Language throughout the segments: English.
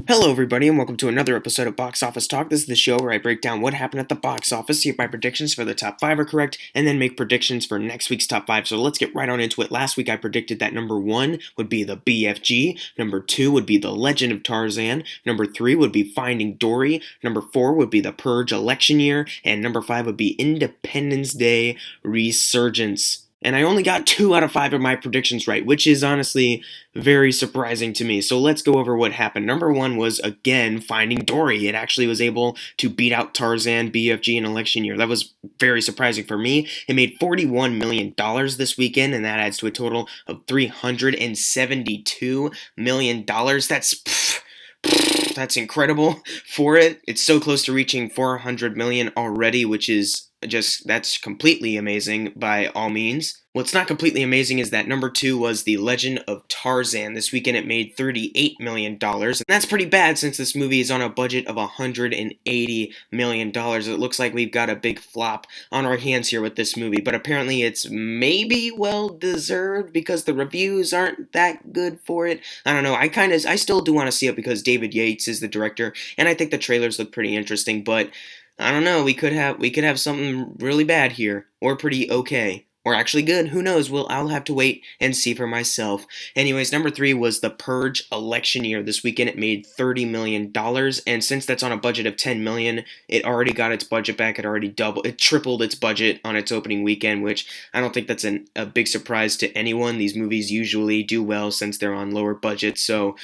Hello, everybody, and welcome to another episode of Box Office Talk. This is the show where I break down what happened at the box office, see if my predictions for the top 5 are correct, and then make predictions for next week's top 5. So let's get right on into it. Last week I predicted that number 1 would be the BFG, number 2 would be The Legend of Tarzan, number 3 would be Finding Dory, number 4 would be The Purge election year, and number 5 would be Independence Day Resurgence. And I only got 2 out of 5 of my predictions right, which is honestly very surprising to me. So let's go over what happened. Number 1 was, again, Finding Dory. It actually was able to beat out Tarzan, BFG, and election year. That was very surprising for me. It made $41 million this weekend, and that adds to a total of $372 million. That's incredible for it. It's so close to reaching 400 million already, which is that's completely amazing by all means. What's not completely amazing is that number 2 was The Legend of Tarzan. This weekend it made $38 million, and that's pretty bad since this movie is on a budget of $180 million. It looks like we've got a big flop on our hands here with this movie, but apparently it's maybe well-deserved because the reviews aren't that good for it. I don't know, I still do want to see it because David Yates is the director, and I think the trailers look pretty interesting, but I don't know, we could have something really bad here, or pretty okay, or actually good, who knows, I'll have to wait and see for myself. Anyways, number 3 was The Purge election year. This weekend it made $30 million, and since that's on a budget of $10 million, it already got its budget back, it tripled its budget on its opening weekend, which I don't think that's a big surprise to anyone. These movies usually do well since they're on lower budgets, so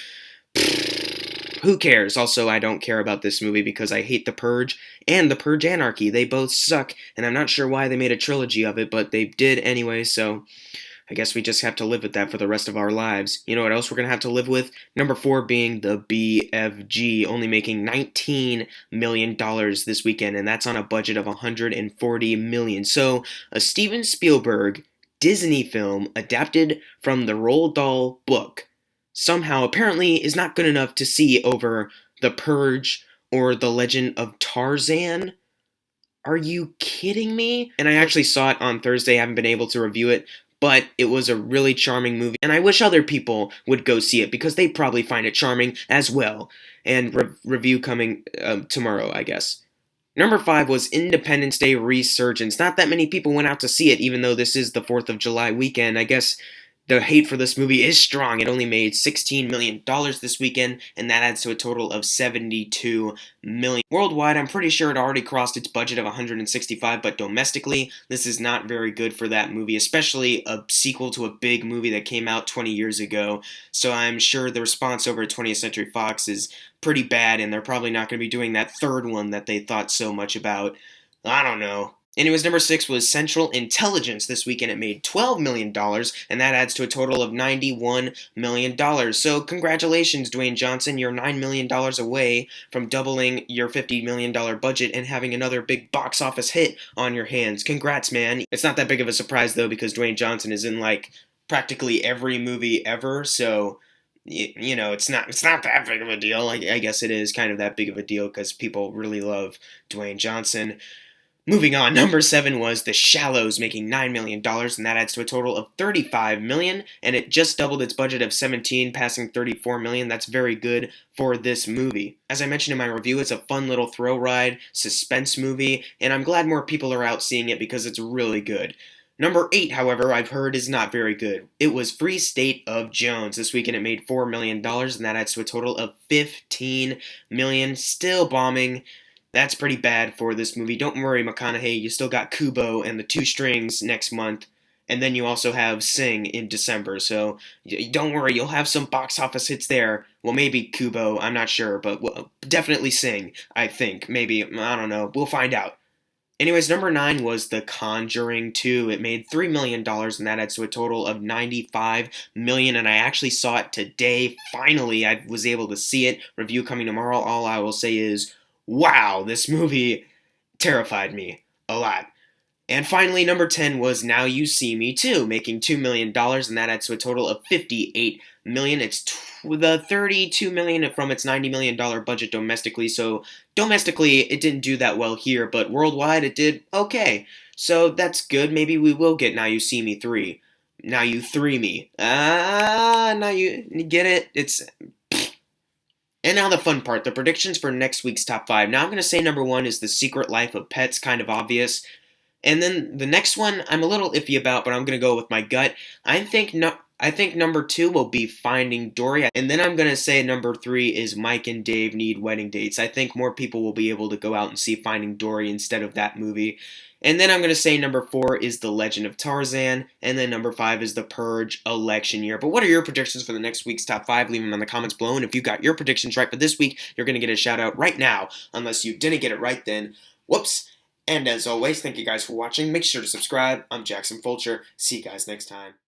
who cares? Also, I don't care about this movie because I hate The Purge and The Purge Anarchy. They both suck, and I'm not sure why they made a trilogy of it, but they did anyway, so I guess we just have to live with that for the rest of our lives. You know what else we're going to have to live with? Number 4 being the BFG, only making $19 million this weekend, and that's on a budget of $140 million. So, a Steven Spielberg Disney film adapted from the Roald Dahl book somehow apparently is not good enough to see over The Purge or The Legend of Tarzan. Are you kidding me? And I actually saw it on Thursday. I haven't been able to review it, but it was a really charming movie, and I wish other people would go see it because they probably find it charming as well. And review coming tomorrow, I guess. Number 5 was Independence Day Resurgence. Not that many people went out to see it, even though this is the 4th of July weekend. I guess the hate for this movie is strong. It only made $16 million this weekend, and that adds to a total of $72 million. Worldwide, I'm pretty sure it already crossed its budget of $165, but domestically, this is not very good for that movie, especially a sequel to a big movie that came out 20 years ago. So I'm sure the response over at 20th Century Fox is pretty bad, and they're probably not going to be doing that third one that they thought so much about. I don't know. Anyways, number 6 was Central Intelligence. This weekend it made $12 million, and that adds to a total of $91 million. So congratulations, Dwayne Johnson. You're $9 million away from doubling your $50 million budget and having another big box office hit on your hands. Congrats, man. It's not that big of a surprise, though, because Dwayne Johnson is in, practically every movie ever, so you know, it's not that big of a deal. I guess it is kind of that big of a deal because people really love Dwayne Johnson. Moving on, number 7 was The Shallows, making $9 million, and that adds to a total of $35 million, and it just doubled its budget of $17, passing $34 million. That's very good for this movie. As I mentioned in my review, it's a fun little thrill ride, suspense movie, and I'm glad more people are out seeing it because it's really good. Number 8, however, I've heard is not very good. It was Free State of Jones. This weekend it made $4 million, and that adds to a total of $15 million. Still bombing. That's pretty bad for this movie. Don't worry, McConaughey, you still got Kubo and the Two Strings next month, and then you also have Sing in December, so don't worry, you'll have some box office hits there. Well, maybe Kubo, I'm not sure, but definitely Sing, I think. Maybe, I don't know, we'll find out. Anyways, number 9 was The Conjuring 2. It made $3 million, and that adds to a total of $95 million, and I actually saw it today. Finally, I was able to see it. Review coming tomorrow. All I will say is, wow, this movie terrified me a lot. And finally, number 10 was Now You See Me Too, making $2 million, and that adds to a total of $58 million. It's the $32 million from its $90 million budget domestically, so domestically it didn't do that well here, but worldwide it did okay. So that's good. Maybe we will get Now You See Me 3. Now You 3 Me. Now you get it? It's And now the fun part, the predictions for next week's top 5. Now I'm going to say number 1 is The Secret Life of Pets, kind of obvious. And then the next one I'm a little iffy about, but I'm going to go with my gut. I think number 2 will be Finding Dory. And then I'm going to say number 3 is Mike and Dave Need Wedding Dates. I think more people will be able to go out and see Finding Dory instead of that movie. And then I'm going to say number 4 is The Legend of Tarzan. And then number 5 is The Purge Election Year. But what are your predictions for the next week's top 5? Leave them in the comments below. And if you got your predictions right for this week, you're going to get a shout out right now. Unless you didn't get it right, then whoops. And as always, thank you guys for watching. Make sure to subscribe. I'm Jackson Fulcher. See you guys next time.